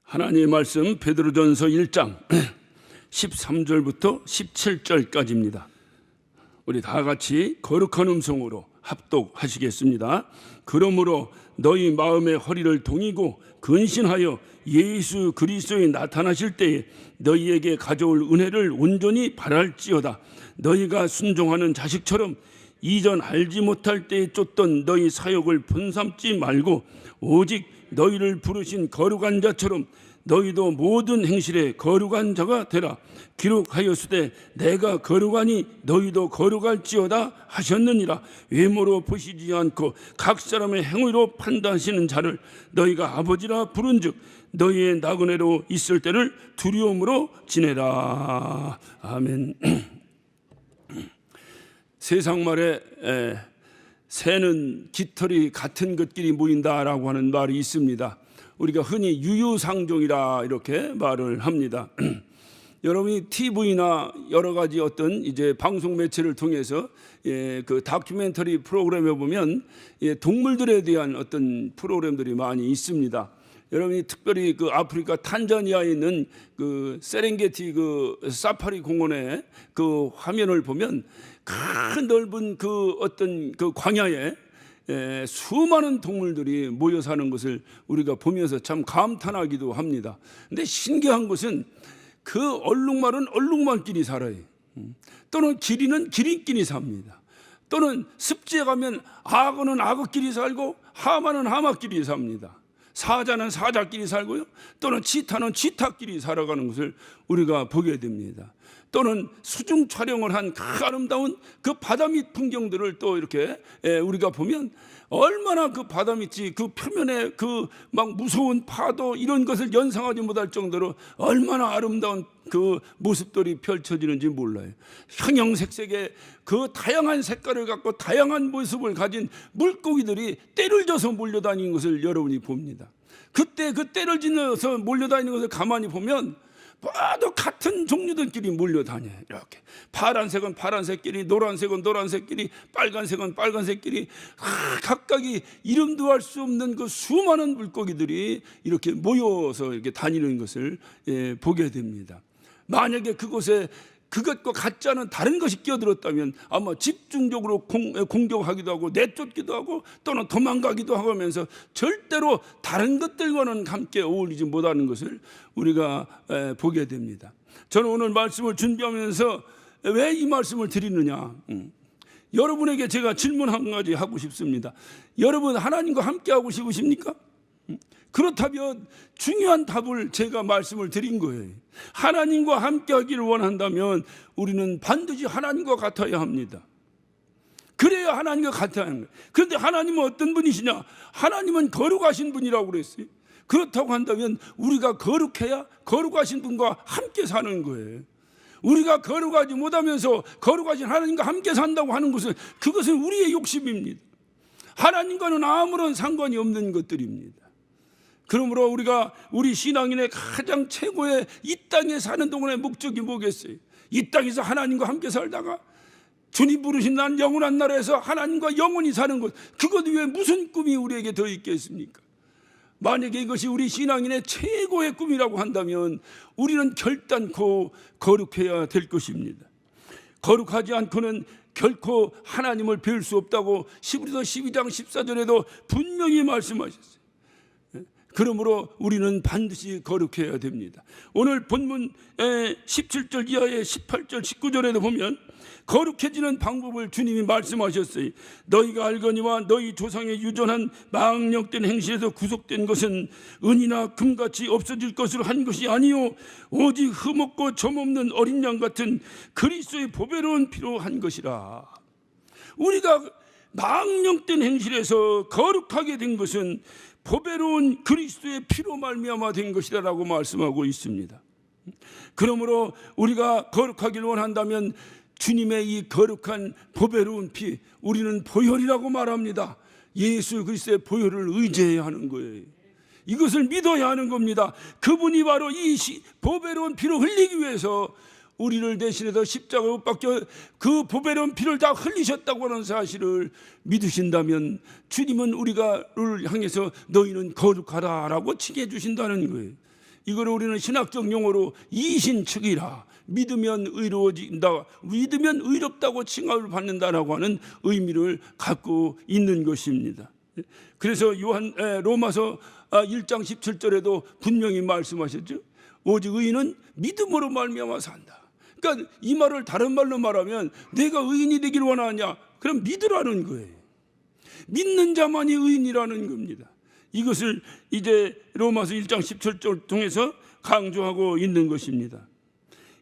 하나님의 말씀 베드로전서 1장 13절부터 17절까지입니다. 우리 다 같이 거룩한 음성으로 합독하시겠습니다. 그러므로 너희 마음의 허리를 동이고 근신하여 예수 그리스도에 나타나실 때에 너희에게 가져올 은혜를 온전히 바랄지어다. 너희가 순종하는 자식처럼 이전 알지 못할 때에 쫓던 너희 사역을 본삼지 말고 오직 너희를 부르신 거룩한 자처럼 너희도 모든 행실에 거룩한 자가 되라. 기록하였으되 내가 거룩하니 너희도 거룩할지어다 하셨느니라. 외모로 보시지 않고 각 사람의 행위로 판단하시는 자를 너희가 아버지라 부른즉 너희의 나그네로 있을 때를 두려움으로 지내라. 아멘. 세상 말에 새는 깃털이 같은 것끼리 모인다라고 하는 말이 있습니다. 우리가 흔히 유유상종이라 이렇게 말을 합니다. 여러분이 TV나 여러 가지 어떤 이제 방송 매체를 통해서 그 다큐멘터리 프로그램에 보면 동물들에 대한 어떤 프로그램들이 많이 있습니다. 여러분이 특별히 그 아프리카 탄자니아에 있는 그 세렝게티 그 사파리 공원의 그 화면을 보면 큰 넓은 그 어떤 그 광야에 수많은 동물들이 모여 사는 것을 우리가 보면서 참 감탄하기도 합니다. 근데 신기한 것은 그 얼룩말은 얼룩말끼리 살아요. 또는 기린은 기린끼리 삽니다. 또는 습지에 가면 악어는 악어끼리 살고 하마는 하마끼리 삽니다. 사자는 사자끼리 살고요. 또는 치타는 치타끼리 살아가는 것을 우리가 보게 됩니다. 또는 수중 촬영을 한 그 아름다운 그 바다 밑 풍경들을 또 이렇게 우리가 보면 얼마나 그 바다 밑이 그 표면에 그 막 무서운 파도 이런 것을 연상하지 못할 정도로 얼마나 아름다운 그 모습들이 펼쳐지는지 몰라요. 형형색색의 그 다양한 색깔을 갖고 다양한 모습을 가진 물고기들이 떼를 져서 몰려다니는 것을 여러분이 봅니다. 그때 그 떼를 지어서 몰려다니는 것을 가만히 보면 모두 같은 종류들끼리 몰려다녀요. 이렇게 파란색은 파란색끼리, 노란색은 노란색끼리, 빨간색은 빨간색끼리, 각각이 이름도 할 수 없는 그 수많은 물고기들이 이렇게 모여서 이렇게 다니는 것을 보게 됩니다. 만약에 그곳에 그것과 같지 않은 다른 것이 끼어들었다면 아마 집중적으로 공격하기도 하고 내쫓기도 하고 또는 도망가기도 하고 하면서 절대로 다른 것들과는 함께 어울리지 못하는 것을 우리가 보게 됩니다. 저는 오늘 말씀을 준비하면서 왜 이 말씀을 드리느냐, 여러분에게 제가 질문 한 가지 하고 싶습니다. 여러분 하나님과 함께 하고 싶으십니까? 그렇다면 중요한 답을 제가 말씀을 드린 거예요. 하나님과 함께 하기를 원한다면 우리는 반드시 하나님과 같아야 합니다. 그래야 하나님과 같아야 하는 거예요. 그런데 하나님은 어떤 분이시냐? 하나님은 거룩하신 분이라고 그랬어요. 그렇다고 한다면 우리가 거룩해야 거룩하신 분과 함께 사는 거예요. 우리가 거룩하지 못하면서 거룩하신 하나님과 함께 산다고 하는 것은 그것은 우리의 욕심입니다. 하나님과는 아무런 상관이 없는 것들입니다. 그러므로 우리가 우리 신앙인의 가장 최고의 이 땅에 사는 동안의 목적이 뭐겠어요? 이 땅에서 하나님과 함께 살다가 주님 부르신 난 영원한 나라에서 하나님과 영원히 사는 것, 그것 외에 무슨 꿈이 우리에게 더 있겠습니까? 만약에 이것이 우리 신앙인의 최고의 꿈이라고 한다면 우리는 결단코 거룩해야 될 것입니다. 거룩하지 않고는 결코 하나님을 뵐 수 없다고 히브리서 12장 14절에도 분명히 말씀하셨어요. 그러므로 우리는 반드시 거룩해야 됩니다. 오늘 본문 17절 이하의 18절 19절에도 보면 거룩해지는 방법을 주님이 말씀하셨어요. 너희가 알거니와 너희 조상의 유전한 망령된 행실에서 구속된 것은 은이나 금같이 없어질 것으로 한 것이 아니요 오직 흠없고 점없는 어린 양 같은 그리스도의 보배로운 피로 한 것이라. 우리가 망령된 행실에서 거룩하게 된 것은 보배로운 그리스도의 피로 말미암아 된 것이라고 말씀하고 있습니다. 그러므로 우리가 거룩하기를 원한다면 주님의 이 거룩한 보배로운 피, 우리는 보혈이라고 말합니다. 예수 그리스도의 보혈을 의지해야 하는 거예요. 이것을 믿어야 하는 겁니다. 그분이 바로 이 보배로운 피를 흘리기 위해서 우리를 대신해서 십자가에 못 박혀 그 보배로운 피를 다 흘리셨다고 하는 사실을 믿으신다면 주님은 우리를 향해서 너희는 거룩하다라고 칭해 주신다는 거예요. 이걸 우리는 신학적 용어로 이신측이라, 믿으면 의로워진다, 믿으면 의롭다고 칭함을 받는다라고 하는 의미를 갖고 있는 것입니다. 그래서 로마서 1장 17절에도 분명히 말씀하셨죠. 오직 의인은 믿음으로 말미암아 산다. 그러니까 이 말을 다른 말로 말하면, 내가 의인이 되기를 원하냐? 그럼 믿으라는 거예요. 믿는 자만이 의인이라는 겁니다. 이것을 이제 로마서 1장 17절 통해서 강조하고 있는 것입니다.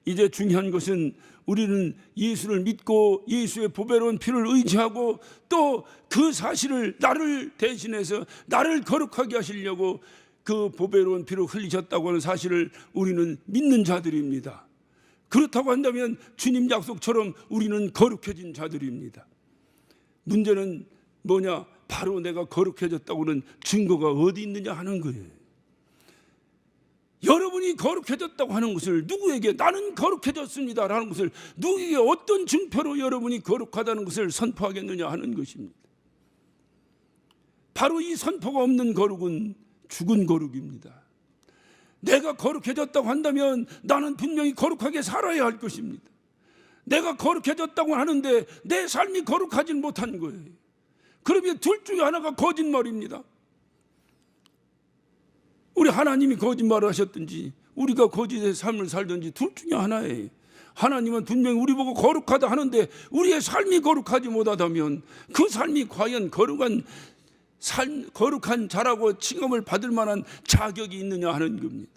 이제 중요한 것은 우리는 예수를 믿고 예수의 보배로운 피를 의지하고 또 그 사실을 나를 대신해서 나를 거룩하게 하시려고 그 보배로운 피를 흘리셨다고 하는 사실을 우리는 믿는 자들입니다. 그렇다고 한다면 주님 약속처럼 우리는 거룩해진 자들입니다. 문제는 뭐냐? 바로 내가 거룩해졌다고는 증거가 어디 있느냐 하는 거예요. 여러분이 거룩해졌다고 하는 것을 누구에게, 나는 거룩해졌습니다 라는 것을 누구에게 어떤 증표로 여러분이 거룩하다는 것을 선포하겠느냐 하는 것입니다. 바로 이 선포가 없는 거룩은 죽은 거룩입니다. 내가 거룩해졌다고 한다면 나는 분명히 거룩하게 살아야 할 것입니다. 내가 거룩해졌다고 하는데 내 삶이 거룩하지 못한 거예요. 그러면 둘 중에 하나가 거짓말입니다. 우리 하나님이 거짓말을 하셨든지 우리가 거짓의 삶을 살든지 둘 중에 하나예요. 하나님은 분명히 우리 보고 거룩하다 하는데 우리의 삶이 거룩하지 못하다면 그 삶이 과연 거룩한 자라고 칭함을 받을 만한 자격이 있느냐 하는 겁니다.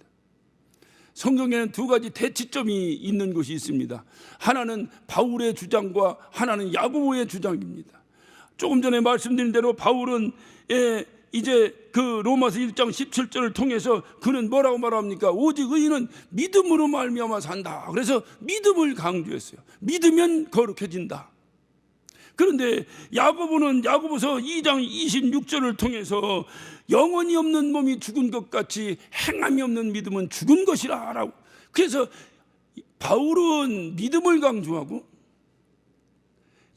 성경에는 두 가지 대치점이 있는 것이 있습니다. 하나는 바울의 주장과 하나는 야고보의 주장입니다. 조금 전에 말씀드린 대로 바울은 이제 그 로마서 1장 17절을 통해서 그는 뭐라고 말합니까? 오직 의인은 믿음으로 말미암아 산다. 그래서 믿음을 강조했어요. 믿으면 거룩해진다. 그런데 야고보는 야고보서 2장 26절을 통해서 영혼이 없는 몸이 죽은 것 같이 행함이 없는 믿음은 죽은 것이라 라고. 그래서 바울은 믿음을 강조하고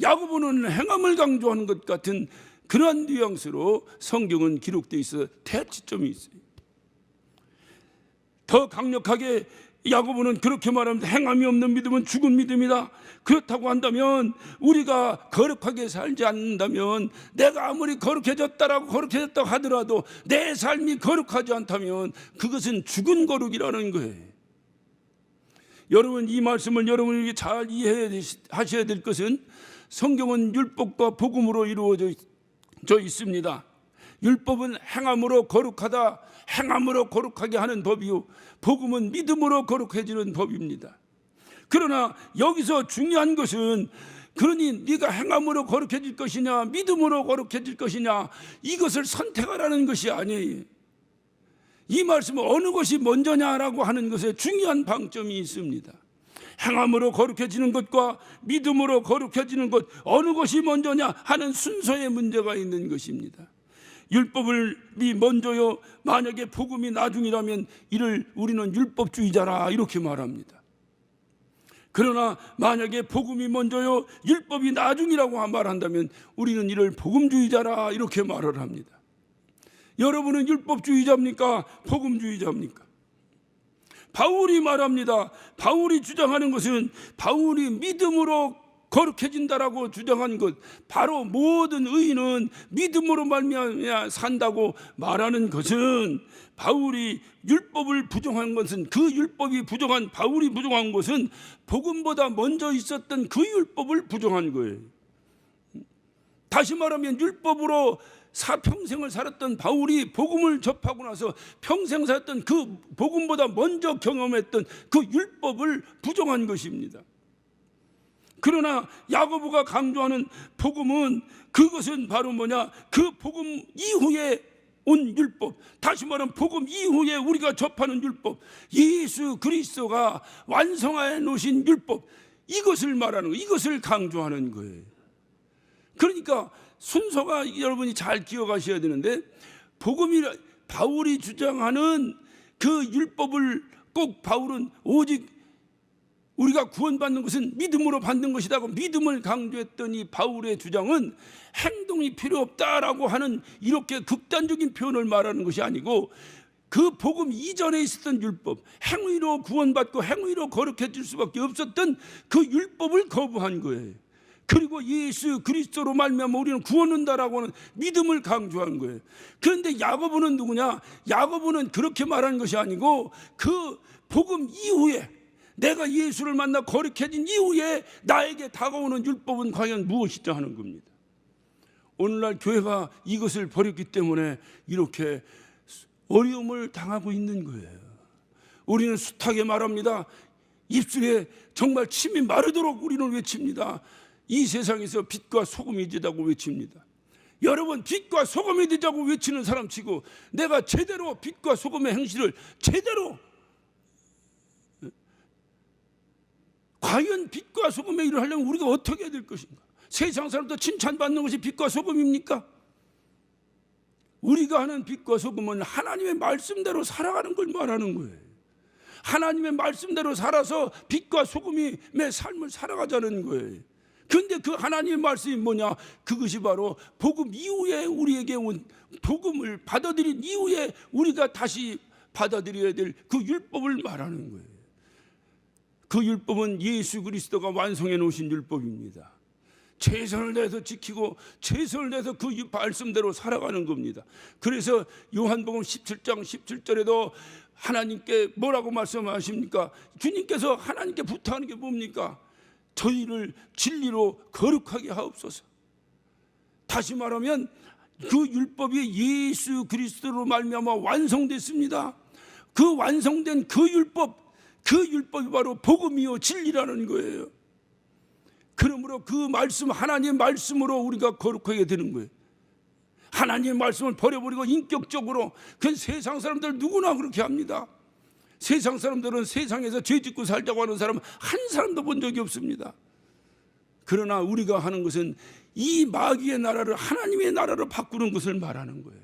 야고보는 행함을 강조하는 것 같은 그러한 뉘앙스로 성경은 기록되어 있어 대치점이 있어요. 더 강력하게 야고보는 그렇게 말합니다. 행함이 없는 믿음은 죽은 믿음이다. 그렇다고 한다면 우리가 거룩하게 살지 않는다면, 내가 아무리 거룩해졌다고 하더라도 내 삶이 거룩하지 않다면 그것은 죽은 거룩이라는 거예요. 여러분, 이 말씀을 여러분이 잘 이해하셔야 될 것은 성경은 율법과 복음으로 이루어져 있습니다. 율법은 행함으로 거룩하다, 행함으로 거룩하게 하는 법이요, 복음은 믿음으로 거룩해지는 법입니다. 그러나 여기서 중요한 것은, 그러니 네가 행함으로 거룩해질 것이냐 믿음으로 거룩해질 것이냐, 이것을 선택하라는 것이 아니에요. 이 말씀은 어느 것이 먼저냐라고 하는 것에 중요한 방점이 있습니다. 행함으로 거룩해지는 것과 믿음으로 거룩해지는 것, 어느 것이 먼저냐 하는 순서의 문제가 있는 것입니다. 율법이 먼저요, 만약에 복음이 나중이라면 이를 우리는 율법주의자라 이렇게 말합니다. 그러나 만약에 복음이 먼저요, 율법이 나중이라고 말한다면 우리는 이를 복음주의자라 이렇게 말을 합니다. 여러분은 율법주의자입니까? 복음주의자입니까? 바울이 말합니다. 바울이 주장하는 것은, 바울이 믿음으로 거룩해진다라고 주장한 것, 바로 모든 의인은 믿음으로 말미암아 산다고 말하는 것은, 바울이 율법을 부정한 것은, 그 율법이 부정한, 바울이 부정한 것은 복음보다 먼저 있었던 그 율법을 부정한 거예요. 다시 말하면 율법으로 평생을 살았던 바울이 복음을 접하고 나서 평생 살았던 그 복음보다 먼저 경험했던 그 율법을 부정한 것입니다. 그러나 야고보가 강조하는 복음은, 그것은 바로 뭐냐? 그 복음 이후에 온 율법, 다시 말하면 복음 이후에 우리가 접하는 율법, 예수 그리스도가 완성해 놓으신 율법, 이것을 말하는 거예요. 이것을 강조하는 거예요. 그러니까 순서가 여러분이 잘 기억하셔야 되는데, 바울이 주장하는 그 율법을 꼭 바울은 오직 우리가 구원받는 것은 믿음으로 받는 것이라고 믿음을 강조했던 이 바울의 주장은 행동이 필요 없다라고 하는 이렇게 극단적인 표현을 말하는 것이 아니고, 그 복음 이전에 있었던 율법, 행위로 구원받고 행위로 거룩해질 수밖에 없었던 그 율법을 거부한 거예요. 그리고 예수 그리스도로 말미암아 우리는 구원한다라고 하는 믿음을 강조한 거예요. 그런데 야고보는 누구냐? 야고보는 그렇게 말한 것이 아니고 그 복음 이후에, 내가 예수를 만나 거룩해진 이후에 나에게 다가오는 율법은 과연 무엇이냐 하는 겁니다. 오늘날 교회가 이것을 버렸기 때문에 이렇게 어려움을 당하고 있는 거예요. 우리는 숱하게 말합니다. 입술에 정말 침이 마르도록 우리는 외칩니다. 이 세상에서 빛과 소금이 되자고 외칩니다. 여러분, 빛과 소금이 되자고 외치는 사람치고 내가 제대로 빛과 소금의 행실을 제대로, 과연 빛과 소금의 일을 하려면 우리가 어떻게 해야 될 것인가? 세상 사람도 칭찬받는 것이 빛과 소금입니까? 우리가 하는 빛과 소금은 하나님의 말씀대로 살아가는 걸 말하는 거예요. 하나님의 말씀대로 살아서 빛과 소금의 삶을 살아가자는 거예요. 그런데 그 하나님의 말씀이 뭐냐? 그것이 바로 복음 이후에 우리에게 온, 복음을 받아들인 이후에 우리가 다시 받아들여야 될 그 율법을 말하는 거예요. 그 율법은 예수 그리스도가 완성해 놓으신 율법입니다. 최선을 다해서 지키고 최선을 다해서 그 말씀대로 살아가는 겁니다. 그래서 요한복음 17장 17절에도 하나님께 뭐라고 말씀하십니까? 주님께서 하나님께 부탁하는 게 뭡니까? 저희를 진리로 거룩하게 하옵소서. 다시 말하면 그 율법이 예수 그리스도로 말미암아 완성됐습니다. 그 완성된 그 율법이 바로 복음이요 진리라는 거예요. 그러므로 그 말씀, 하나님의 말씀으로 우리가 거룩하게 되는 거예요. 하나님의 말씀을 버려버리고 인격적으로, 그 세상 사람들 누구나 그렇게 합니다. 세상 사람들은 세상에서 죄 짓고 살자고 하는 사람 한 사람도 본 적이 없습니다. 그러나 우리가 하는 것은 이 마귀의 나라를 하나님의 나라로 바꾸는 것을 말하는 거예요.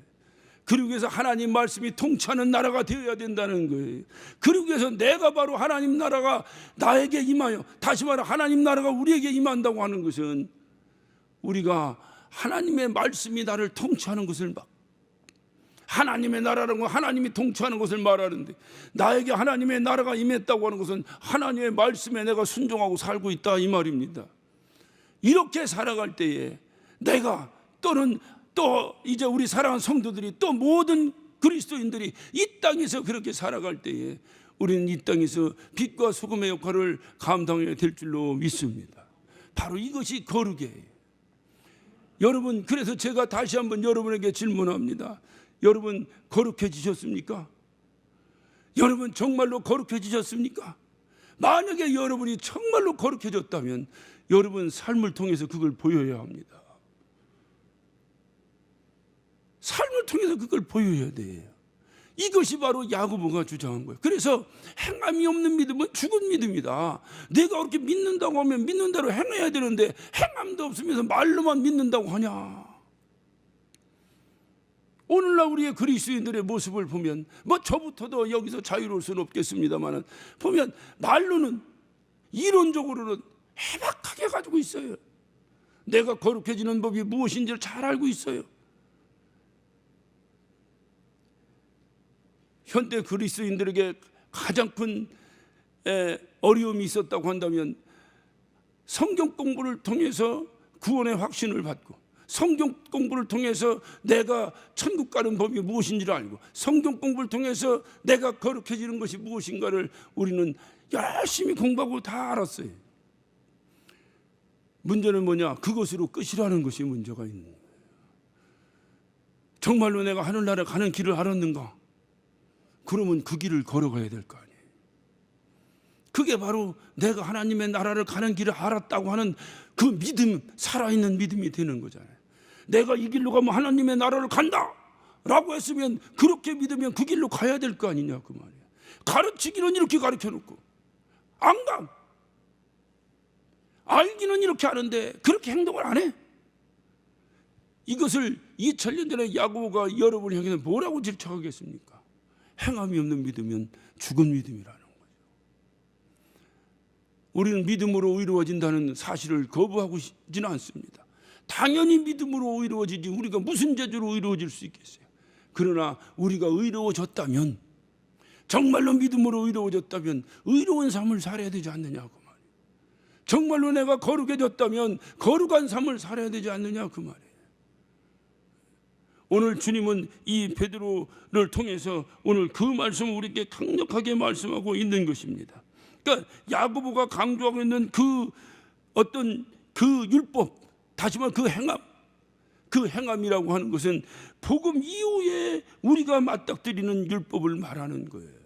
그러기 위해서 하나님 말씀이 통치하는 나라가 되어야 된다는 거예요. 그러기 위해서 내가 바로 하나님 나라가 나에게 임하여, 다시 말해 하나님 나라가 우리에게 임한다고 하는 것은 우리가 하나님의 말씀이 나를 통치하는 것을 하나님의 나라라는 건 하나님이 통치하는 것을 말하는데, 나에게 하나님의 나라가 임했다고 하는 것은 하나님의 말씀에 내가 순종하고 살고 있다 이 말입니다. 이렇게 살아갈 때에 내가 또는 또 이제 우리 사랑하는 성도들이 또 모든 그리스도인들이 이 땅에서 그렇게 살아갈 때에 우리는 이 땅에서 빛과 소금의 역할을 감당해야 될 줄로 믿습니다. 바로 이것이 거룩이에요. 여러분, 그래서 제가 다시 한번 여러분에게 질문합니다. 여러분 거룩해지셨습니까? 여러분 정말로 거룩해지셨습니까? 만약에 여러분이 정말로 거룩해졌다면 여러분 삶을 통해서 그걸 보여야 합니다. 삶을 통해서 그걸 보여야 돼요. 이것이 바로 야고보가 주장한 거예요. 그래서 행함이 없는 믿음은 죽은 믿음이다. 내가 그렇게 믿는다고 하면 믿는 대로 행해야 되는데 행함도 없으면서 말로만 믿는다고 하냐. 오늘날 우리의 그리스도인들의 모습을 보면 뭐 저부터도 여기서 자유로울 수는 없겠습니다만 보면 말로는, 이론적으로는 해박하게 가지고 있어요. 내가 거룩해지는 법이 무엇인지를 잘 알고 있어요. 현대 그리스도인들에게 가장 큰 어려움이 있었다고 한다면 성경 공부를 통해서 구원의 확신을 받고, 성경 공부를 통해서 내가 천국 가는 법이 무엇인지를 알고, 성경 공부를 통해서 내가 거룩해지는 것이 무엇인가를 우리는 열심히 공부하고 다 알았어요. 문제는 뭐냐? 그것으로 끝이라는 것이 문제가 있는 거예요. 정말로 내가 하늘나라 가는 길을 알았는가? 그러면 그 길을 걸어가야 될 거 아니에요. 그게 바로 내가 하나님의 나라를 가는 길을 알았다고 하는 그 믿음, 살아있는 믿음이 되는 거잖아요. 내가 이 길로 가면 하나님의 나라를 간다 라고 했으면 그렇게 믿으면 그 길로 가야 될 거 아니냐 그 말이에요. 가르치기는 이렇게 가르쳐놓고 안 가. 알기는 이렇게 하는데 그렇게 행동을 안 해. 이것을 2000년 전에 야고보가 여러분을 향해서 뭐라고 질책하겠습니까? 행함이 없는 믿음은 죽은 믿음이라는 거죠. 우리는 믿음으로 의로워진다는 사실을 거부하고 싶지는 않습니다. 당연히 믿음으로 의로워지지 우리가 무슨 재주로 의로워질 수 있겠어요? 그러나 우리가 의로워졌다면, 정말로 믿음으로 의로워졌다면 의로운 삶을 살아야 되지 않느냐 그 말이에요. 정말로 내가 거룩해졌다면 거룩한 삶을 살아야 되지 않느냐 그 말이에요. 오늘 주님은 이 베드로를 통해서 오늘 그 말씀을 우리에게 강력하게 말씀하고 있는 것입니다. 그러니까 야고보가 강조하고 있는 그 어떤 그 율법, 다시 말해 그 행함이라고 하는 것은 복음 이후에 우리가 맞닥뜨리는 율법을 말하는 거예요.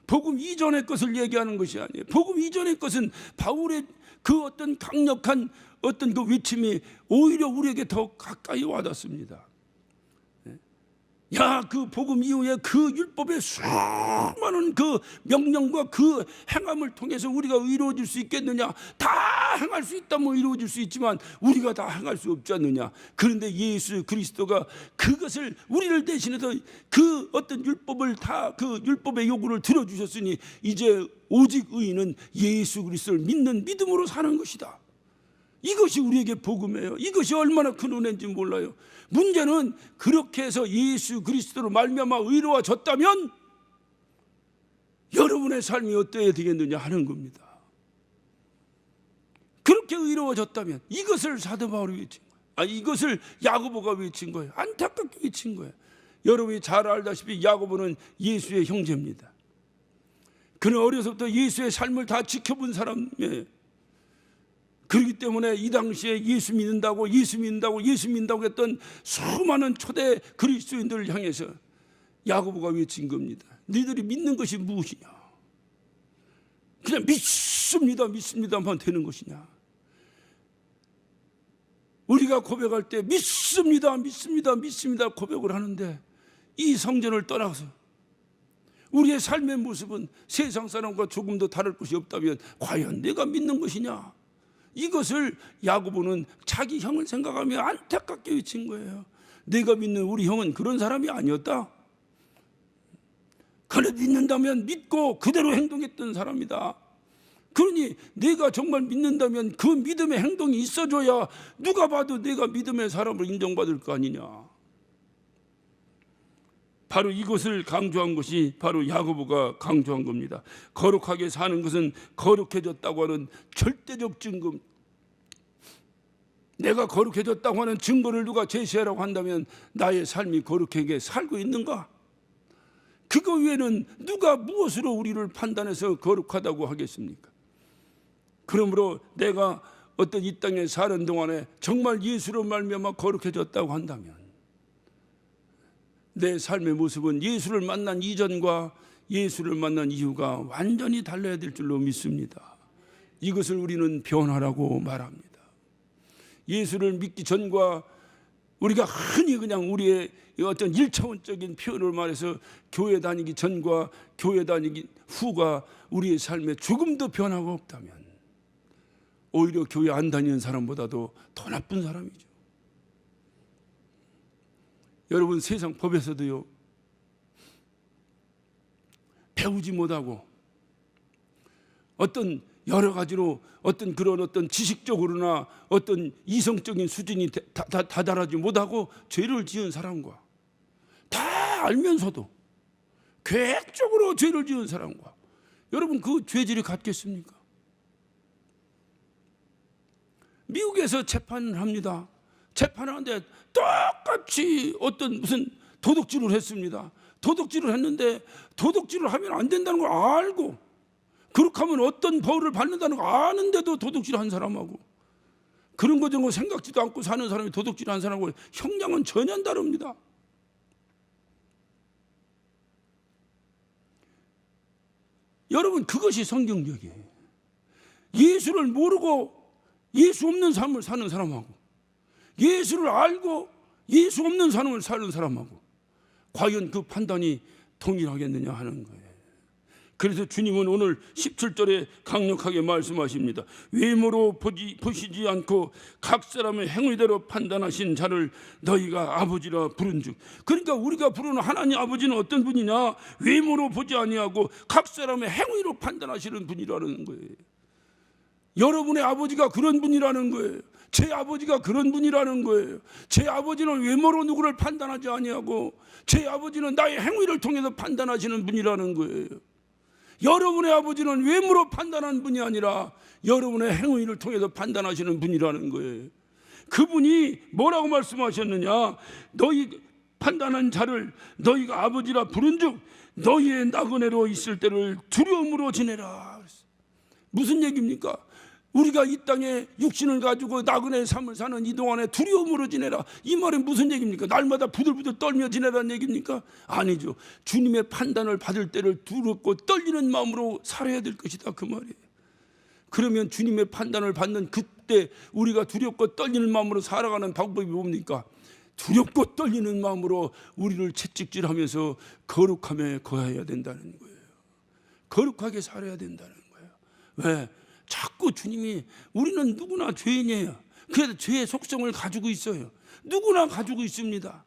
복음 이전의 것을 얘기하는 것이 아니에요. 복음 이전의 것은 바울의 그 어떤 강력한 어떤 그 외침이 오히려 우리에게 더 가까이 와닿습니다. 야, 그 복음 이후에 그 율법의 수많은 그 명령과 그 행함을 통해서 우리가 의로워질 수 있겠느냐? 다 행할 수 있다면 의로워질 수 있지만 우리가 다 행할 수 없지 않느냐? 그런데 예수 그리스도가 그것을 우리를 대신해서 그 어떤 율법을 다 그 율법의 요구를 들어주셨으니 이제 오직 의인은 예수 그리스도를 믿는 믿음으로 사는 것이다. 이것이 우리에게 복음이에요. 이것이 얼마나 큰 은혜인지 몰라요. 문제는 그렇게 해서 예수 그리스도로 말미암아 의로워졌다면 여러분의 삶이 어때야 되겠느냐 하는 겁니다. 그렇게 의로워졌다면 이것을 사도 바울이 외친 거예요. 이것을 야고보가 외친 거예요. 안타깝게 외친 거예요. 여러분이 잘 알다시피 야고보는 예수의 형제입니다. 그는 어려서부터 예수의 삶을 다 지켜본 사람이에요. 그렇기 때문에 이 당시에 예수 믿는다고 했던 수많은 초대 그리스도인들을 향해서 야고보가 외친 겁니다. 너희들이 믿는 것이 무엇이냐? 그냥 믿습니다만 되는 것이냐? 우리가 고백할 때 믿습니다 고백을 하는데 이 성전을 떠나서 우리의 삶의 모습은 세상 사람과 조금도 다를 것이 없다면 과연 내가 믿는 것이냐? 이것을 야고보는 자기 형을 생각하며 안타깝게 외친 거예요. 내가 믿는 우리 형은 그런 사람이 아니었다. 그래 믿는다면 믿고 그대로 행동했던 사람이다. 그러니 내가 정말 믿는다면 그 믿음의 행동이 있어줘야 누가 봐도 내가 믿음의 사람을 인정받을 거 아니냐. 바로 이것을 강조한 것이 바로 야고보가 강조한 겁니다. 거룩하게 사는 것은 거룩해졌다고 하는 절대적 증거. 내가 거룩해졌다고 하는 증거를 누가 제시하라고 한다면 나의 삶이 거룩하게 살고 있는가? 그거 외에는 누가 무엇으로 우리를 판단해서 거룩하다고 하겠습니까? 그러므로 내가 어떤 이 땅에 사는 동안에 정말 예수로 말미암아 거룩해졌다고 한다면 내 삶의 모습은 예수를 만난 이전과 예수를 만난 이후가 완전히 달라야 될 줄로 믿습니다. 이것을 우리는 변화라고 말합니다. 예수를 믿기 전과 우리가 흔히 그냥 우리의 어떤 1차원적인 표현을 말해서 교회 다니기 전과 교회 다니기 후가 우리의 삶에 조금도 변화가 없다면 오히려 교회 안 다니는 사람보다도 더 나쁜 사람이죠. 여러분 세상 법에서도요 배우지 못하고 어떤 여러 가지로 어떤 그런 어떤 지식적으로나 어떤 이성적인 수준이 다다르지 못하고 죄를 지은 사람과 다 알면서도 계획적으로 죄를 지은 사람과 여러분 그 죄질이 같겠습니까? 미국에서 재판을 합니다. 재판을 하는데 똑같이 어떤 무슨 도둑질을 했습니다. 도둑질을 했는데 도둑질을 하면 안 된다는 걸 알고 그렇게 하면 어떤 벌을 받는다는 걸 아는데도 도둑질을 한 사람하고 그런 거 정도 생각지도 않고 사는 사람이 도둑질을 한 사람하고 형량은 전혀 다릅니다. 여러분 그것이 성경적이에요. 예수를 모르고 예수 없는 삶을 사는 사람하고 예수를 알고 예수 없는 삶을 사는 사람하고 과연 그 판단이 동일하겠느냐 하는 거예요. 그래서 주님은 오늘 17절에 강력하게 말씀하십니다. 외모로 보시지 않고 각 사람의 행위대로 판단하신 자를 너희가 아버지라 부른즉. 그러니까 우리가 부르는 하나님 아버지는 어떤 분이냐? 외모로 보지 아니하고 각 사람의 행위로 판단하시는 분이라는 거예요. 여러분의 아버지가 그런 분이라는 거예요. 제 아버지가 그런 분이라는 거예요. 제 아버지는 외모로 누구를 판단하지 아니하고 제 아버지는 나의 행위를 통해서 판단하시는 분이라는 거예요. 여러분의 아버지는 외모로 판단하는 분이 아니라 여러분의 행위를 통해서 판단하시는 분이라는 거예요. 그분이 뭐라고 말씀하셨느냐? 너희 판단한 자를 너희가 아버지라 부른즉 너희의 나그네로 있을 때를 두려움으로 지내라. 무슨 얘기입니까? 우리가 이 땅에 육신을 가지고 나그네의 삶을 사는 이 동안에 두려움으로 지내라. 이 말은 무슨 얘기입니까? 날마다 부들부들 떨며 지내라는 얘기입니까? 아니죠. 주님의 판단을 받을 때를 두렵고 떨리는 마음으로 살아야 될 것이다, 그 말이에요. 그러면 주님의 판단을 받는 그때 우리가 두렵고 떨리는 마음으로 살아가는 방법이 뭡니까? 두렵고 떨리는 마음으로 우리를 채찍질하면서 거룩함에 거해야 된다는 거예요. 거룩하게 살아야 된다는 거예요. 왜? 자꾸 주님이 우리는 누구나 죄인이에요. 그래서 죄의 속성을 가지고 있어요. 누구나 가지고 있습니다.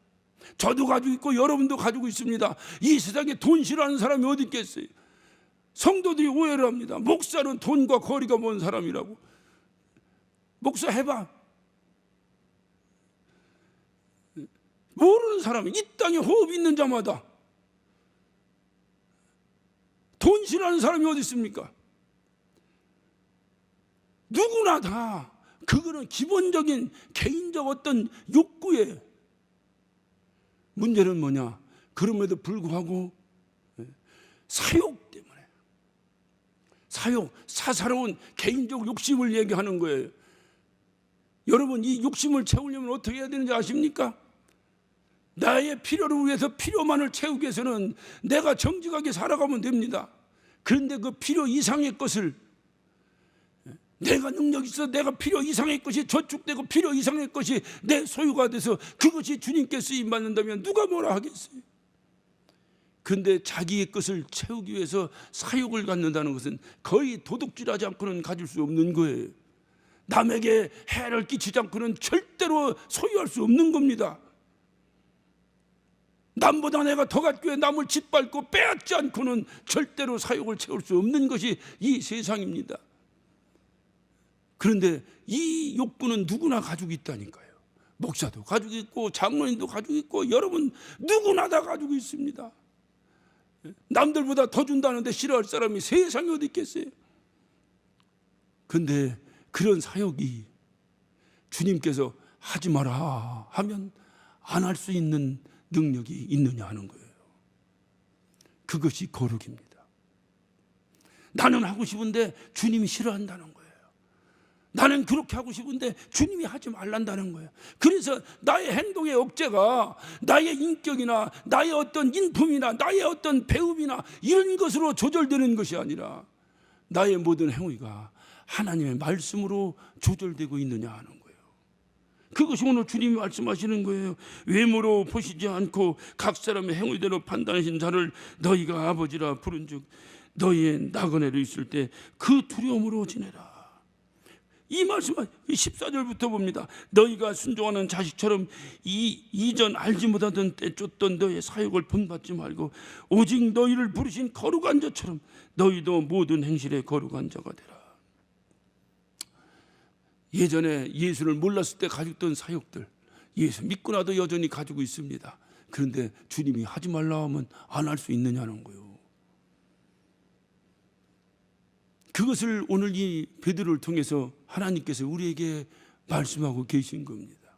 저도 가지고 있고 여러분도 가지고 있습니다. 이 세상에 돈 싫어하는 사람이 어디 있겠어요? 성도들이 오해를 합니다. 목사는 돈과 거리가 먼 사람이라고. 목사 해봐. 모르는 사람이 이 땅에 호흡 있는 자마다 돈 싫어하는 사람이 어디 있습니까? 누구나 다 그거는 기본적인 개인적 어떤 욕구예요. 문제는 뭐냐? 그럼에도 불구하고 사욕 때문에 사욕, 사사로운 개인적 욕심을 얘기하는 거예요. 여러분, 이 욕심을 채우려면 어떻게 해야 되는지 아십니까? 나의 필요를 위해서 필요만을 채우기 위해서는 내가 정직하게 살아가면 됩니다. 그런데 그 필요 이상의 것을 내가 능력이 있어 내가 필요 이상의 것이 저축되고 필요 이상의 것이 내 소유가 돼서 그것이 주님께 쓰임받는다면 누가 뭐라 하겠어요? 그런데 자기의 것을 채우기 위해서 사욕을 갖는다는 것은 거의 도둑질하지 않고는 가질 수 없는 거예요. 남에게 해를 끼치지 않고는 절대로 소유할 수 없는 겁니다. 남보다 내가 더 갖기 위해 남을 짓밟고 빼앗지 않고는 절대로 사욕을 채울 수 없는 것이 이 세상입니다. 그런데 이 욕구는 누구나 가지고 있다니까요. 목사도 가지고 있고 장로님도 가지고 있고 여러분 누구나 다 가지고 있습니다. 남들보다 더 준다는데 싫어할 사람이 세상에 어디 있겠어요? 그런데 그런 사욕이 주님께서 하지 마라 하면 안 할 수 있는 능력이 있느냐 하는 거예요. 그것이 거룩입니다. 나는 하고 싶은데 주님이 싫어한다는 거예요. 나는 그렇게 하고 싶은데 주님이 하지 말란다는 거예요. 그래서 나의 행동의 억제가 나의 인격이나 나의 어떤 인품이나 나의 어떤 배움이나 이런 것으로 조절되는 것이 아니라 나의 모든 행위가 하나님의 말씀으로 조절되고 있느냐 하는 거예요. 그것이 오늘 주님이 말씀하시는 거예요. 외모로 보시지 않고 각 사람의 행위대로 판단하신 자를 너희가 아버지라 부른즉 너희의 나그네로 있을 때 그 두려움으로 지내라. 이 말씀은 14절부터 봅니다. 너희가 순종하는 자식처럼 이전 알지 못하던 때 쫓던 너희의 사욕을 본받지 말고 오직 너희를 부르신 거룩한 자처럼 너희도 모든 행실에 거룩한 자가 되라. 예전에 예수를 몰랐을 때 가지고 있던 사욕들 예수 믿고 나도 여전히 가지고 있습니다. 그런데 주님이 하지 말라 하면 안 할 수 있느냐는 거예요. 그것을 오늘 이 베드로를 통해서 하나님께서 우리에게 말씀하고 계신 겁니다.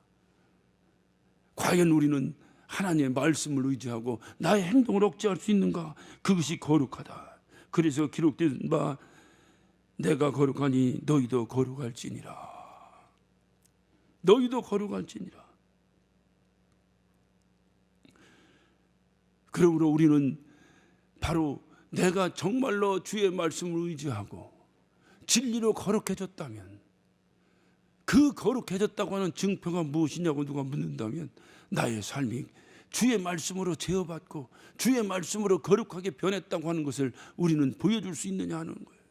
과연 우리는 하나님의 말씀을 의지하고 나의 행동을 억제할 수 있는가? 그것이 거룩하다. 그래서 기록된 바 내가 거룩하니 너희도 거룩할지니라. 너희도 거룩할지니라. 그러므로 우리는 바로 내가 정말로 주의 말씀을 의지하고 진리로 거룩해졌다면 그 거룩해졌다고 하는 증표가 무엇이냐고 누가 묻는다면 나의 삶이 주의 말씀으로 제어받고 주의 말씀으로 거룩하게 변했다고 하는 것을 우리는 보여줄 수 있느냐 하는 거예요.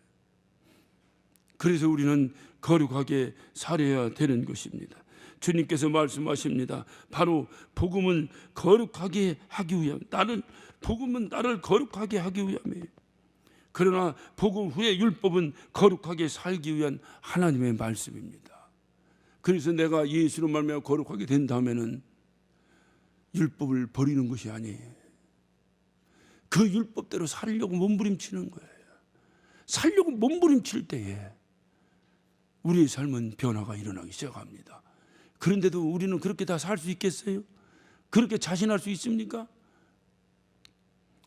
그래서 우리는 거룩하게 살아야 되는 것입니다. 주님께서 말씀하십니다. 바로 복음은 거룩하게 하기 위함. 복음은 나를 거룩하게 하기 위함이에요. 그러나 복음 후에 율법은 거룩하게 살기 위한 하나님의 말씀입니다. 그래서 내가 예수로 말미암아 거룩하게 된다면은 율법을 버리는 것이 아니에요. 그 율법대로 살려고 몸부림치는 거예요. 살려고 몸부림칠 때에 우리의 삶은 변화가 일어나기 시작합니다. 그런데도 우리는 그렇게 다 살 수 있겠어요? 그렇게 자신할 수 있습니까?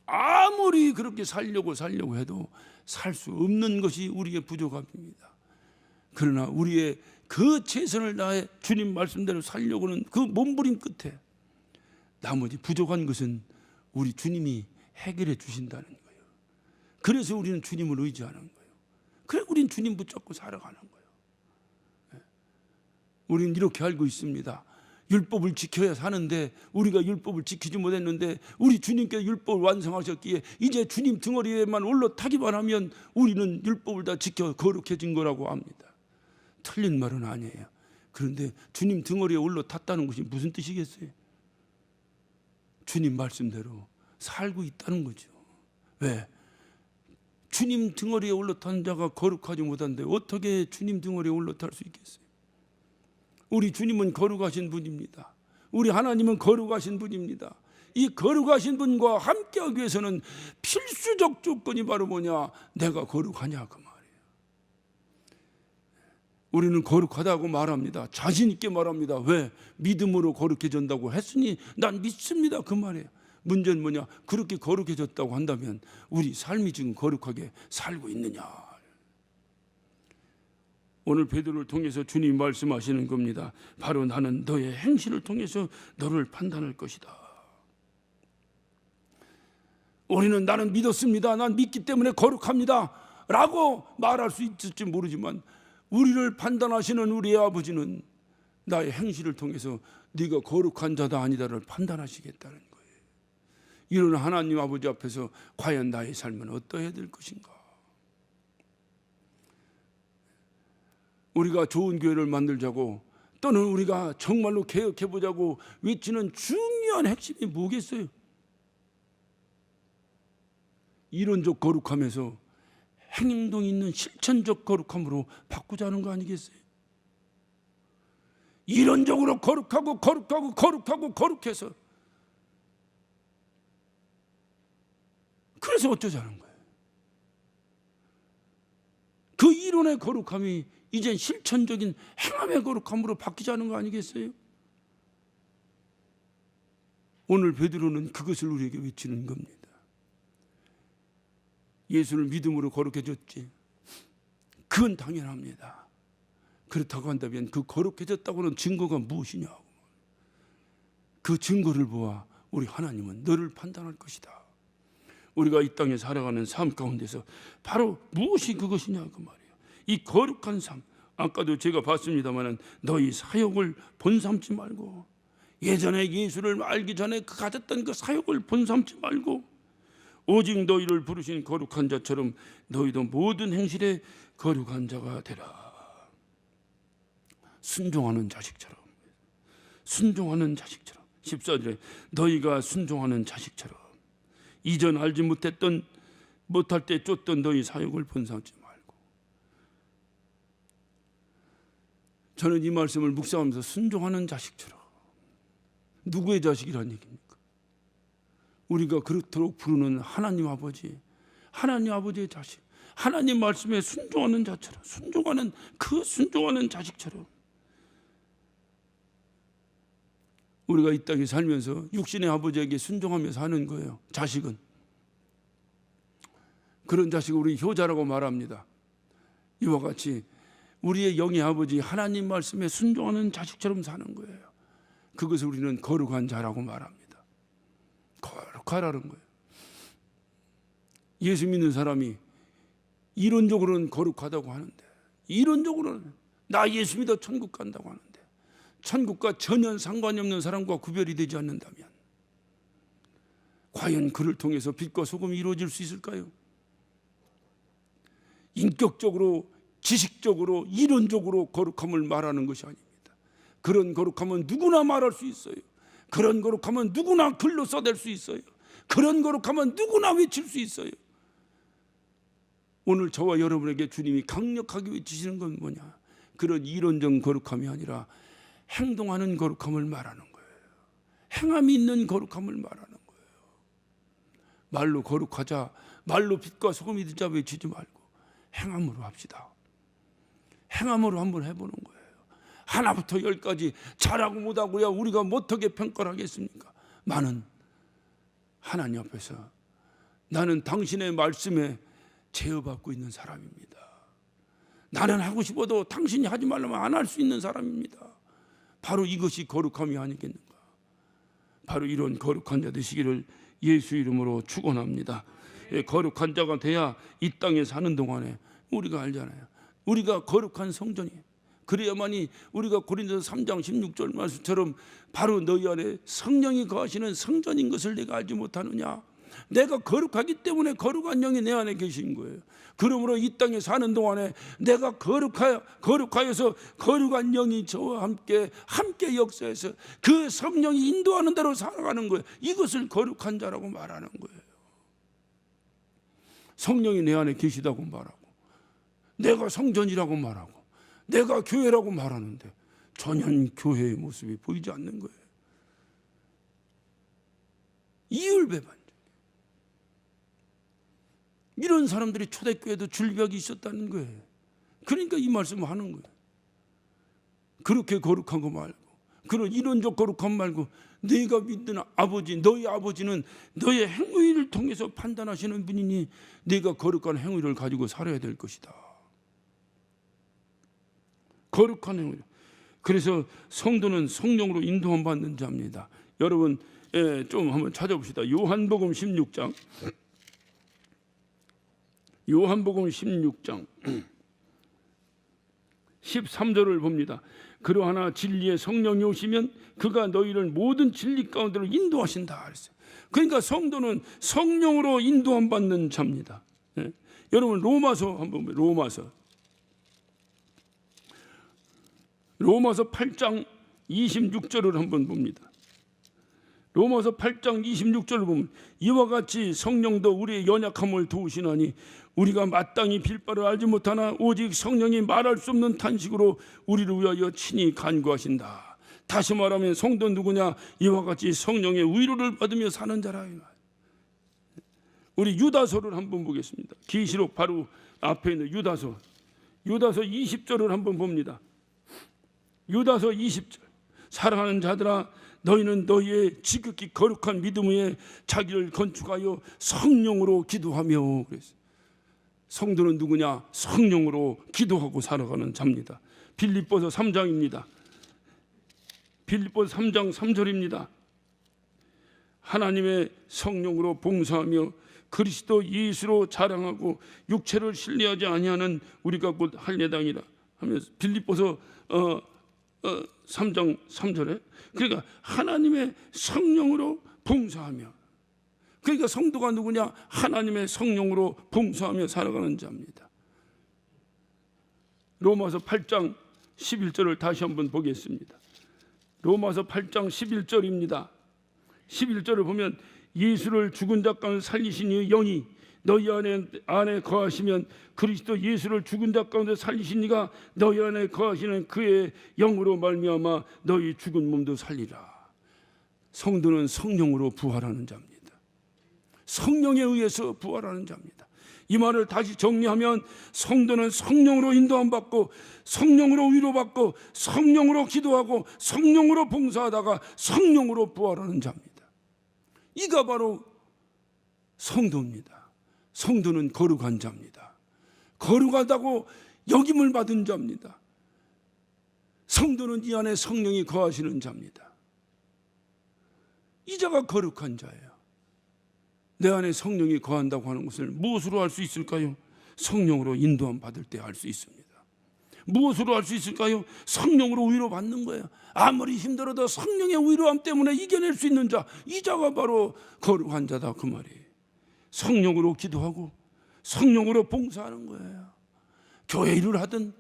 아무리 그렇게 살려고 해도 살 수 없는 것이 우리의 부족함입니다. 그러나 우리의 그 최선을 다해 주님 말씀대로 살려고는 그 몸부림 끝에 나머지 부족한 것은 우리 주님이 해결해 주신다는 거예요. 그래서 우리는 주님을 의지하는 거예요. 그래 우리는 주님 붙잡고 살아가는 거예요. 우리는 이렇게 알고 있습니다. 율법을 지켜야 사는데 우리가 율법을 지키지 못했는데 우리 주님께서 율법을 완성하셨기에 이제 주님 등어리에만 올라타기만 하면 우리는 율법을 다 지켜 거룩해진 거라고 합니다. 틀린 말은 아니에요. 그런데 주님 등어리에 올라탔다는 것이 무슨 뜻이겠어요? 주님 말씀대로 살고 있다는 거죠. 왜? 주님 등어리에 올라탄 자가 거룩하지 못한데 어떻게 주님 등어리에 올라탈 수 있겠어요? 우리 주님은 거룩하신 분입니다. 우리 하나님은 거룩하신 분입니다. 이 거룩하신 분과 함께하기 위해서는 필수적 조건이 바로 뭐냐? 내가 거룩하냐 그 말이에요. 우리는 거룩하다고 말합니다. 자신 있게 말합니다. 왜? 믿음으로 거룩해진다고 했으니 난 믿습니다 그 말이에요. 문제는 뭐냐? 그렇게 거룩해졌다고 한다면 우리 삶이 지금 거룩하게 살고 있느냐? 오늘 베드로를 통해서 주님이 말씀하시는 겁니다. 바로 나는 너의 행실을 통해서 너를 판단할 것이다. 우리는 나는 믿었습니다. 난 믿기 때문에 거룩합니다 라고 말할 수 있을지 모르지만 우리를 판단하시는 우리의 아버지는 나의 행실을 통해서 네가 거룩한 자다 아니다를 판단하시겠다는 거예요. 이런 하나님 아버지 앞에서 과연 나의 삶은 어떠해야 될 것인가? 우리가 좋은 교회를 만들자고 또는 우리가 정말로 개혁해보자고 외치는 중요한 핵심이 뭐겠어요? 이론적 거룩함에서 행동 있는 실천적 거룩함으로 바꾸자는 거 아니겠어요? 이론적으로 거룩해서 그래서 어쩌자는 거예요? 그 이론의 거룩함이 이젠 실천적인 행함의 거룩함으로 바뀌자는 거 아니겠어요? 오늘 베드로는 그것을 우리에게 외치는 겁니다. 예수를 믿음으로 거룩해졌지. 그건 당연합니다. 그렇다고 한다면 그 거룩해졌다고는 증거가 무엇이냐고. 그 증거를 보아 우리 하나님은 너를 판단할 것이다. 우리가 이 땅에 살아가는 삶 가운데서 바로 무엇이 그것이냐 그 말이에요. 이 거룩한 삶, 아까도 제가 봤습니다만 너희 사역을 본삼지 말고 예전에 예수를 알기 전에 가졌던 그 사역을 본삼지 말고 오직 너희를 부르신 거룩한 자처럼 너희도 모든 행실에 거룩한 자가 되라. 순종하는 자식처럼 14절에 너희가 순종하는 자식처럼 이전 알지 못할 때 쫓던 너희 사역을 본삼지 말고. 저는 이 말씀을 묵상하면서 순종하는 자식처럼, 누구의 자식이란 얘기입니까? 우리가 그렇도록 부르는 하나님 아버지의 자식, 하나님 말씀에 순종하는 자처럼, 순종하는 자식처럼 우리가 이 땅에 살면서 육신의 아버지에게 순종하며 사는 거예요. 자식은 그런 자식을 우리 효자라고 말합니다. 이와 같이 우리의 영의 아버지 하나님 말씀에 순종하는 자식처럼 사는 거예요. 그것을 우리는 거룩한 자라고 말합니다. 거룩하라는 거예요. 예수 믿는 사람이 이론적으로는 거룩하다고 하는데, 이론적으로는 나 예수 믿어 천국 간다고 하는데, 천국과 전혀 상관이 없는 사람과 구별이 되지 않는다면 과연 그를 통해서 빛과 소금이 이루어질 수 있을까요? 인격적으로, 지식적으로, 이론적으로 거룩함을 말하는 것이 아닙니다. 그런 거룩함은 누구나 말할 수 있어요. 그런 거룩함은 누구나 글로 써댈 수 있어요. 그런 거룩함은 누구나 외칠 수 있어요. 오늘 저와 여러분에게 주님이 강력하게 외치시는 건 뭐냐? 그런 이론적 거룩함이 아니라 행동하는 거룩함을 말하는 거예요. 행함이 있는 거룩함을 말하는 거예요. 말로 거룩하자, 말로 빛과 소금이 되자 외치지 말고 행함으로 합시다. 행함으로 한번 해보는 거예요. 하나부터 열까지 잘하고 못하고야 우리가 어떻게 평가를 하겠습니까? 나는 하나님 앞에서 나는 당신의 말씀에 제어받고 있는 사람입니다. 나는 하고 싶어도 당신이 하지 말라면 안 할 수 있는 사람입니다. 바로 이것이 거룩함이 아니겠는가? 바로 이런 거룩한 자 되시기를 예수 이름으로 축원합니다. 거룩한 자가 돼야 이 땅에 사는 동안에 우리가 알잖아요. 우리가 거룩한 성전이에요. 그래야만이 우리가 고린도서 3장 16절 말씀처럼 바로 너희 안에 성령이 거하시는 성전인 것을 내가 알지 못하느냐. 내가 거룩하기 때문에 거룩한 영이 내 안에 계신 거예요. 그러므로 이 땅에 사는 동안에 내가 거룩하여서 거룩한 영이 저와 함께 역사해서 그 성령이 인도하는 대로 살아가는 거예요. 이것을 거룩한 자라고 말하는 거예요. 성령이 내 안에 계시다고 말하고 내가 성전이라고 말하고 내가 교회라고 말하는데 전혀 교회의 모습이 보이지 않는 거예요. 이율배반. 이런 사람들이 초대교회도 줄벽이 있었다는 거예요. 그러니까 이 말씀을 하는 거예요. 그렇게 거룩한 거 말고 그런 이론적 거룩함 말고 네가 믿는 아버지, 너희 아버지는 너의 행위를 통해서 판단하시는 분이니 네가 거룩한 행위를 가지고 살아야 될 것이다. 거룩한 행위. 그래서 성도는 성령으로 인도함 받는 자입니다. 여러분 좀 한번 찾아봅시다. 요한복음 16장 13절을 봅니다. 그러하나 진리의 성령이 오시면 그가 너희를 모든 진리 가운데로 인도하신다. 그러니까 성도는 성령으로 인도함 받는 자입니다. 여러분 로마서 한번 보면 로마서 8장 26절을 한번 봅니다. 로마서 8장 26절을 보면 이와 같이 성령도 우리의 연약함을 도우시나니 우리가 마땅히 빌 바를 알지 못하나 오직 성령이 말할 수 없는 탄식으로 우리를 위하여 친히 간구하신다. 다시 말하면 성도 누구냐? 이와 같이 성령의 위로를 받으며 사는 자라. 우리 유다서를 한번 보겠습니다. 계시록 바로 앞에 있는 유다서 20절을 한번 봅니다. 유다서 20절. 사랑하는 자들아 너희는 너희의 지극히 거룩한 믿음 위에 자기를 건축하여 성령으로 기도하며. 그랬어요. 성도는 누구냐? 성령으로 기도하고 살아가는 자입니다. 빌립보서 3장입니다. 빌립보서 3장 3절입니다. 하나님의 성령으로 봉사하며 그리스도 예수로 자랑하고 육체를 신뢰하지 아니하는 우리가 곧 할례당이라 하면서 빌립보서 3장 3절에 그러니까 하나님의 성령으로 봉사하며 그러니까 성도가 누구냐? 하나님의 성령으로 봉사하며 살아가는 자입니다. 로마서 8장 11절을 다시 한번 보겠습니다. 로마서 8장 11절입니다. 11절을 보면 예수를 죽은 자 가운데 살리신 이의 영이 너희 안에 거하시면 그리스도 예수를 죽은 자 가운데 살리신 이가 너희 안에 거하시는 그의 영으로 말미암아 너희 죽은 몸도 살리라. 성도는 성령으로 부활하는 자입니다. 성령에 의해서 부활하는 자입니다. 이 말을 다시 정리하면 성도는 성령으로 인도함 받고 성령으로 위로받고 성령으로 기도하고 성령으로 봉사하다가 성령으로 부활하는 자입니다. 이가 바로 성도입니다. 성도는 거룩한 자입니다. 거룩하다고 여김을 받은 자입니다. 성도는 이 안에 성령이 거하시는 자입니다. 이 자가 거룩한 자예요. 내 안에 성령이 거한다고 하는 것을 무엇으로 알 수 있을까요? 성령으로 인도함 받을 때 알 수 있습니다. 무엇으로 알 수 있을까요? 성령으로 위로받는 거예요. 아무리 힘들어도 성령의 위로함 때문에 이겨낼 수 있는 자, 이 자가 바로 거룩한 자다 그 말이에요. 성령으로 기도하고 성령으로 봉사하는 거예요. 교회 일을 하든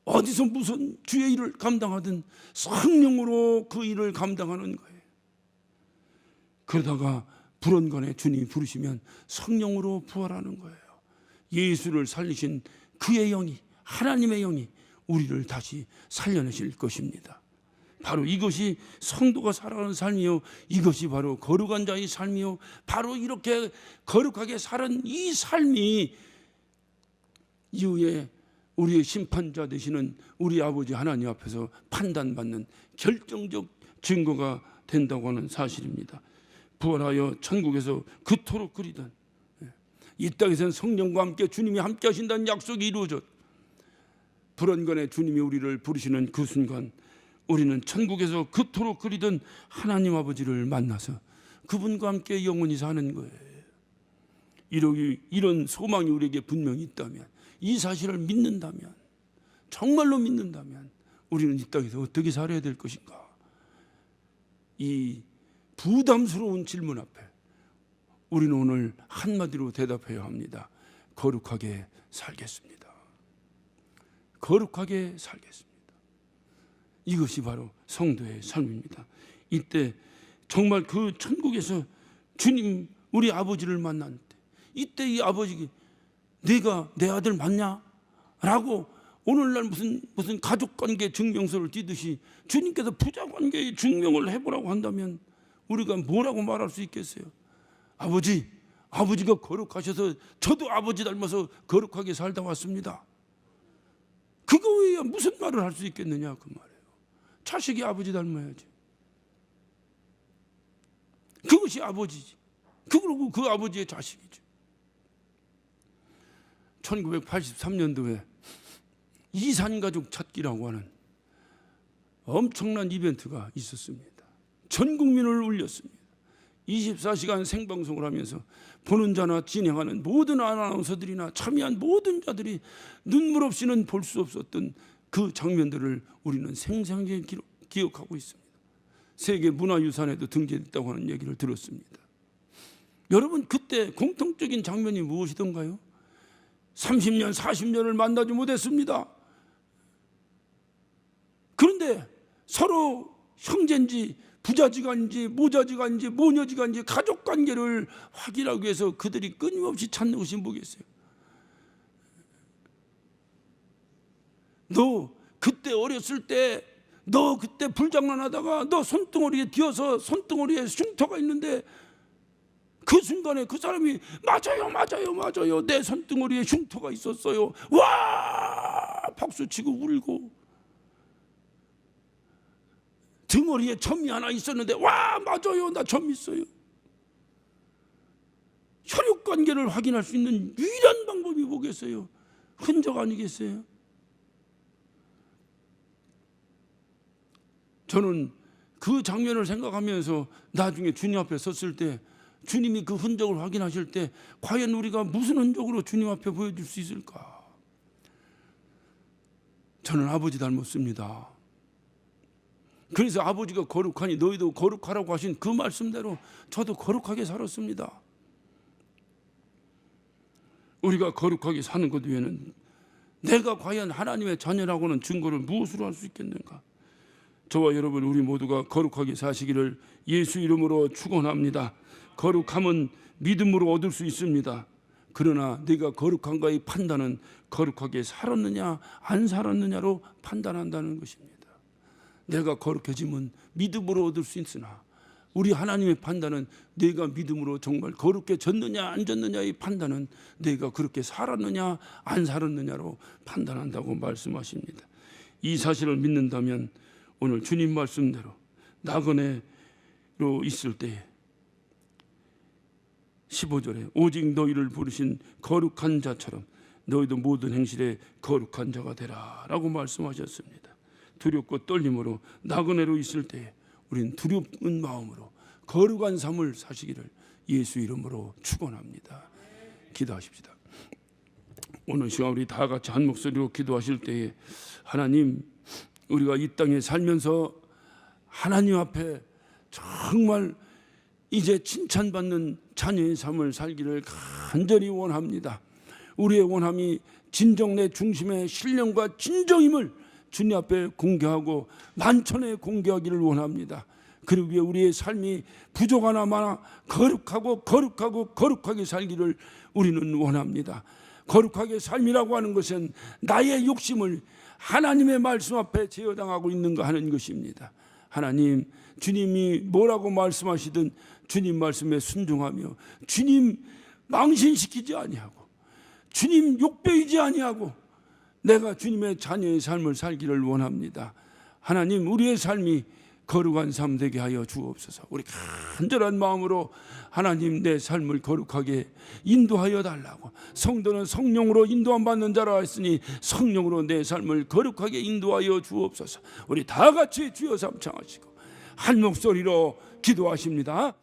어디서 무슨 주의 일을 감당하든 성령으로 그 일을 감당하는 거예요. 그러다가 불언간에 주님이 부르시면 성령으로 부활하는 거예요. 예수를 살리신 그의 영이, 하나님의 영이 우리를 다시 살려내실 것입니다. 바로 이것이 성도가 살아가는 삶이요, 이것이 바로 거룩한 자의 삶이요, 바로 이렇게 거룩하게 사는 이 삶이 이후에 우리의 심판자 되시는 우리 아버지 하나님 앞에서 판단받는 결정적 증거가 된다고 하는 사실입니다. 부활하여 천국에서 그토록 그리던, 이 땅에서는 성령과 함께 주님이 함께 하신다는 약속이 이루어졌, 불언간에 주님이 우리를 부르시는 그 순간 우리는 천국에서 그토록 그리던 하나님 아버지를 만나서 그분과 함께 영원히 사는 거예요. 이런 소망이 우리에게 분명히 있다면, 이 사실을 믿는다면, 정말로 믿는다면 우리는 이 땅에서 어떻게 살아야 될 것인가? 이 부담스러운 질문 앞에 우리는 오늘 한마디로 대답해야 합니다. 거룩하게 살겠습니다. 거룩하게 살겠습니다. 이것이 바로 성도의 삶입니다. 이때 정말 그 천국에서 주님, 우리 아버지를 만난 때, 이때 이 아버지가 네가 내 아들 맞냐? 라고 오늘날 무슨 가족관계 증명서를 띄듯이 주님께서 부자관계의 증명을 해보라고 한다면 우리가 뭐라고 말할 수 있겠어요? 아버지가 거룩하셔서 저도 아버지 닮아서 거룩하게 살다 왔습니다. 그거 외에 무슨 말을 할 수 있겠느냐 그 말이에요. 자식이 아버지 닮아야지. 그것이 아버지지. 그리고 그 아버지의 자식이죠. 1983년도에 이산가족 찾기라고 하는 엄청난 이벤트가 있었습니다. 전 국민을 울렸습니다. 24시간 생방송을 하면서 보는 자나 진행하는 모든 아나운서들이나 참여한 모든 자들이 눈물 없이는 볼 수 없었던 그 장면들을 우리는 생생하게 기억하고 있습니다. 세계 문화유산에도 등재됐다고 하는 얘기를 들었습니다. 여러분, 그때 공통적인 장면이 무엇이던가요? 30년, 40년을 만나지 못했습니다. 그런데 서로 형제인지 부자지간인지 모자지간인지 모녀지간인지 가족관계를 확인하기 위해서 그들이 끊임없이 찾는 것이 뭐겠어요? 너 그때 어렸을 때, 너 그때 불장난하다가 너 손등어리에 뒤어서 손등어리에 흉터가 있는데 그 순간에 그 사람이 맞아요 내 손등어리에 흉터가 있었어요. 와 박수치고 울고, 등어리에 점이 하나 있었는데 와 맞아요 나 점 있어요. 혈육관계를 확인할 수 있는 유일한 방법이 뭐겠어요? 흔적 아니겠어요? 저는 그 장면을 생각하면서 나중에 주님 앞에 섰을 때, 주님이 그 흔적을 확인하실 때 과연 우리가 무슨 흔적으로 주님 앞에 보여줄 수 있을까? 저는 아버지 닮았습니다. 그래서 아버지가 거룩하니 너희도 거룩하라고 하신 그 말씀대로 저도 거룩하게 살았습니다. 우리가 거룩하게 사는 것 외에는 내가 과연 하나님의 자녀라고는 증거를 무엇으로 할 수 있겠는가? 저와 여러분, 우리 모두가 거룩하게 사시기를 예수 이름으로 축원합니다. 거룩함은 믿음으로 얻을 수 있습니다. 그러나 네가 거룩한가의 판단은 거룩하게 살았느냐 안 살았느냐로 판단한다는 것입니다. 내가 거룩해지면 믿음으로 얻을 수 있으나 우리 하나님의 판단은 내가 믿음으로 정말 거룩해 졌느냐 안 졌느냐의 판단은 내가 그렇게 살았느냐 안 살았느냐로 판단한다고 말씀하십니다. 이 사실을 믿는다면 오늘 주님 말씀대로 나그네로 있을 때에 15절에 오직 너희를 부르신 거룩한 자처럼 너희도 모든 행실에 거룩한 자가 되라 라고 말씀하셨습니다. 두렵고 떨림으로 나그네로 있을 때에 우리는 두려운 마음으로 거룩한 삶을 사시기를 예수 이름으로 축원합니다. 기도하십시다. 오늘 시간 우리 다 같이 한 목소리로 기도하실 때에 하나님, 우리가 이 땅에 살면서 하나님 앞에 정말 이제 칭찬받는 자녀의 삶을 살기를 간절히 원합니다. 우리의 원함이 진정 내 중심의 신령과 진정임을 주님 앞에 공개하고 만천에 공개하기를 원합니다. 그러기 위해 우리의 삶이 부족하나 마나 거룩하게 살기를 우리는 원합니다. 거룩하게 삶이라고 하는 것은 나의 욕심을 하나님의 말씀 앞에 제어당하고 있는가 하는 것입니다. 하나님, 주님이 뭐라고 말씀하시든 주님 말씀에 순종하며 주님 망신시키지 아니하고 주님 욕배이지 아니하고 내가 주님의 자녀의 삶을 살기를 원합니다. 하나님, 우리의 삶이 거룩한 삶 되게 하여 주옵소서. 우리 간절한 마음으로 하나님, 내 삶을 거룩하게 인도하여 달라고. 성도는 성령으로 인도함 받는 자라 했으니 성령으로 내 삶을 거룩하게 인도하여 주옵소서. 우리 다 같이 주여 삼창하시고 한 목소리로 기도하십니다.